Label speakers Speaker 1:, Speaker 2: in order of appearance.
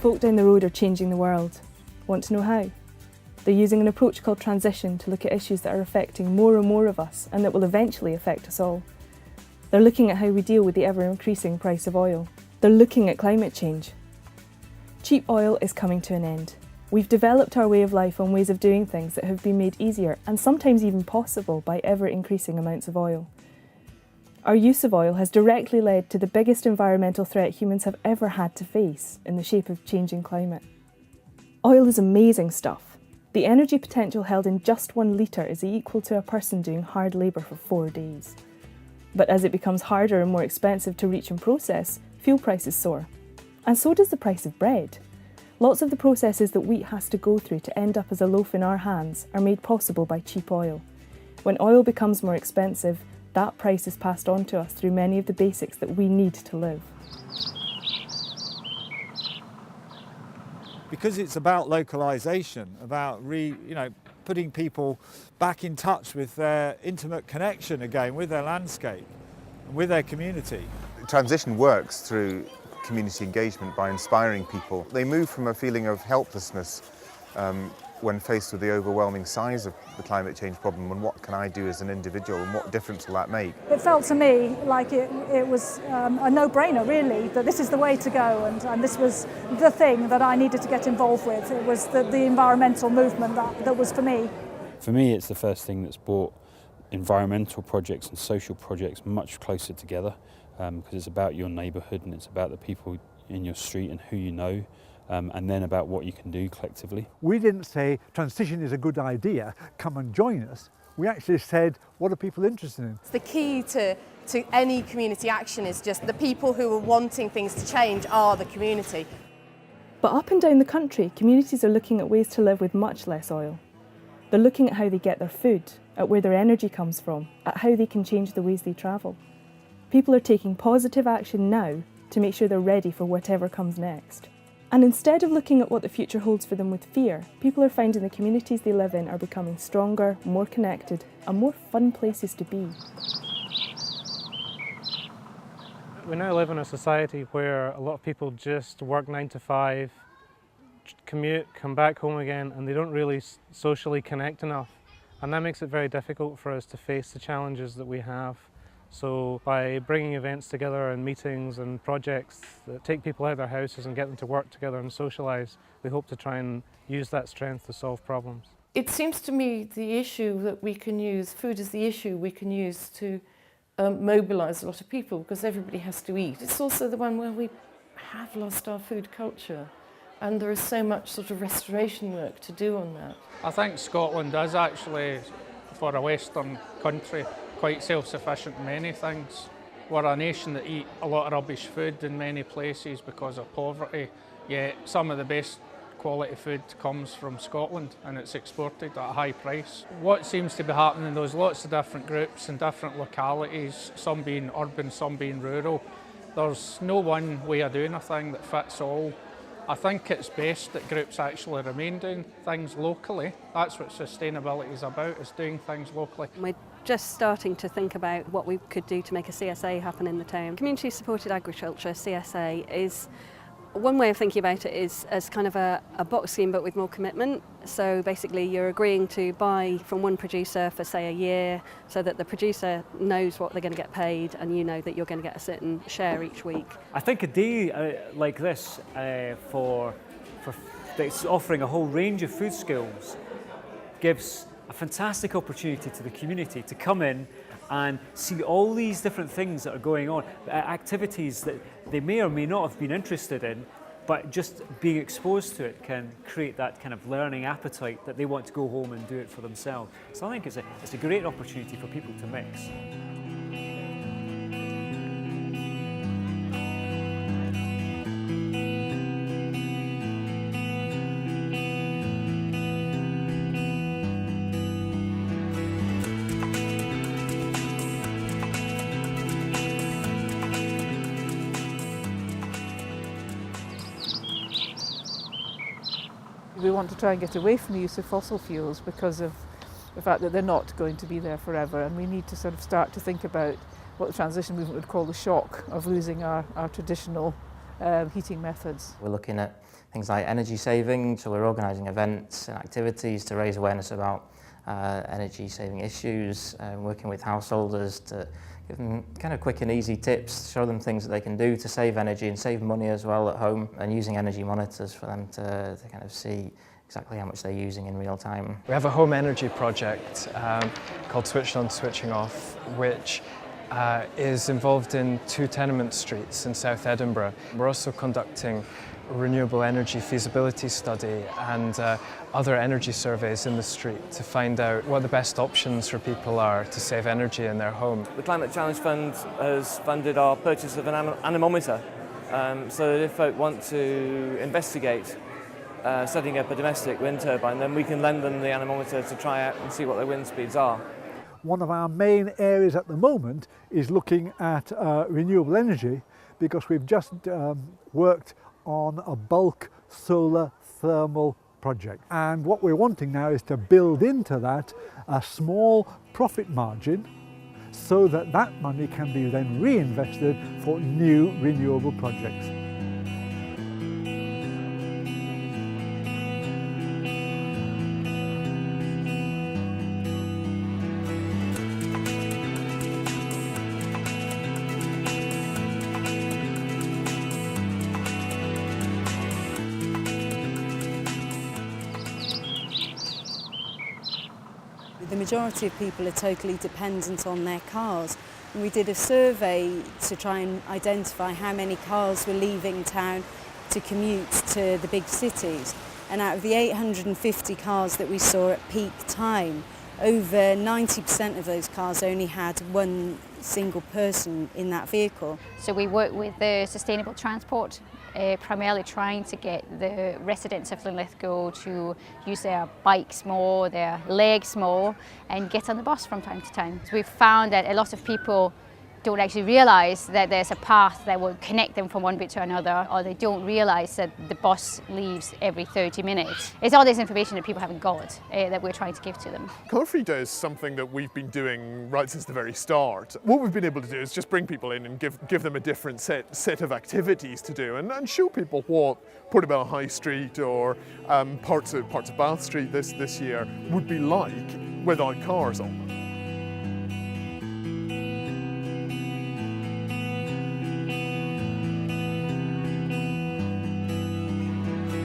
Speaker 1: Folk down the road are changing the world. Want to know how? They're using an approach called transition to look at issues that are affecting more and more of us and that will eventually affect us all. They're looking at how we deal with the ever-increasing price of oil. They're looking at climate change. Cheap oil is coming to an end. We've developed our way of life on ways of doing things that have been made easier and sometimes even possible by ever-increasing amounts of oil. Our use of oil has directly led to the biggest environmental threat humans have ever had to face in the shape of changing climate. Oil is amazing stuff. The energy potential held in just 1 litre is equal to a person doing hard labour for 4 days. But as it becomes harder and more expensive to reach and process, fuel prices soar. And so does the price of bread. Lots of the processes that wheat has to go through to end up as a loaf in our hands are made possible by cheap oil. When oil becomes more expensive, that price is passed on to us through many of the basics that we need to live.
Speaker 2: Because it's about localisation, about putting people back in touch with their intimate connection again with their landscape and with their community.
Speaker 3: Transition works through community engagement by inspiring people. They move from a feeling of helplessness when faced with the overwhelming size of the climate change problem and what can I do as an individual and what difference will that make?
Speaker 4: It felt to me like it was a no-brainer really, that this is the way to go and this was the thing that I needed to get involved with. It was the environmental movement that was for me.
Speaker 5: For me, it's the first thing that's brought environmental projects and social projects much closer together because it's about your neighbourhood and it's about the people in your street and who you know. And then about what you can do collectively.
Speaker 6: We didn't say transition is a good idea, come and join us. We actually said, what are people interested in?
Speaker 7: The key to any community action is just the people who are wanting things to change are the community.
Speaker 1: But up and down the country, communities are looking at ways to live with much less oil. They're looking at how they get their food, at where their energy comes from, at how they can change the ways they travel. People are taking positive action now to make sure they're ready for whatever comes next. And instead of looking at what the future holds for them with fear, people are finding the communities they live in are becoming stronger, more connected, and more fun places to be.
Speaker 8: We now live in a society where a lot of people just work 9 to 5, commute, come back home again, and they don't really socially connect enough. And that makes it very difficult for us to face the challenges that we have. So by bringing events together and meetings and projects that take people out of their houses and get them to work together and socialise, we hope to try and use that strength to solve problems.
Speaker 9: It seems to me the issue that we can use, food is the issue we can use to mobilise a lot of people because everybody has to eat. It's also the one where we have lost our food culture and there is so much sort of restoration work to do on that.
Speaker 10: I think Scotland is actually, for a Western country, quite self-sufficient in many things. We're a nation that eat a lot of rubbish food in many places because of poverty, yet some of the best quality food comes from Scotland and it's exported at a high price. What seems to be happening, there's lots of different groups in different localities, some being urban, some being rural. There's no one way of doing a thing that fits all. I think it's best that groups actually remain doing things locally. That's what sustainability is about, is doing things locally.
Speaker 11: We're just starting to think about what we could do to make a CSA happen in the town. Community supported agriculture, CSA, is one way of thinking about it is as kind of a box scheme but with more commitment. So basically you're agreeing to buy from one producer for say a year so that the producer knows what they're going to get paid and you know that you're going to get a certain share each week.
Speaker 12: I think a day like this that's offering a whole range of food skills gives a fantastic opportunity to the community to come in and see all these different things that are going on, activities that they may or may not have been interested in, but just being exposed to it can create that kind of learning appetite that they want to go home and do it for themselves. So I think it's a great opportunity for people to mix.
Speaker 13: We want to try and get away from the use of fossil fuels because of the fact that they're not going to be there forever, and we need to sort of start to think about what the transition movement would call the shock of losing our traditional heating methods.
Speaker 14: We're looking at things like energy saving, so we're organising events and activities to raise awareness about energy saving issues, working with householders to give them kind of quick and easy tips, show them things that they can do to save energy and save money as well at home, and using energy monitors for them to kind of see exactly how much they're using in real time.
Speaker 15: We have a home energy project called Switching On, Switching Off, which is involved in 2 tenement streets in South Edinburgh. We're also conducting a renewable energy feasibility study and other energy surveys in the street to find out what the best options for people are to save energy in their home.
Speaker 16: The Climate Challenge Fund has funded our purchase of an anemometer, so that if folk want to investigate setting up a domestic wind turbine, then we can lend them the anemometer to try out and see what their wind speeds are.
Speaker 6: One of our main areas at the moment is looking at renewable energy, because we've just worked on a bulk solar thermal project, and what we're wanting now is to build into that a small profit margin so that that money can be then reinvested for new renewable projects.
Speaker 17: The majority of people are totally dependent on their cars. And we did a survey to try and identify how many cars were leaving town to commute to the big cities. And out of the 850 cars that we saw at peak time, over 90% of those cars only had one single person in that vehicle.
Speaker 18: So we work with the sustainable transport, primarily trying to get the residents of Linlithgow to use their bikes more, their legs more, and get on the bus from time to time. So we've found that a lot of people don't actually realise that there's a path that will connect them from one bit to another, or they don't realise that the bus leaves every 30 minutes. It's all this information that people haven't got that we're trying to give to them.
Speaker 19: Colour-free Day is something that we've been doing right since the very start. What we've been able to do is just bring people in and give them a different set of activities to do, and show people what Portobello High Street or parts of Bath Street this year would be like without cars on them.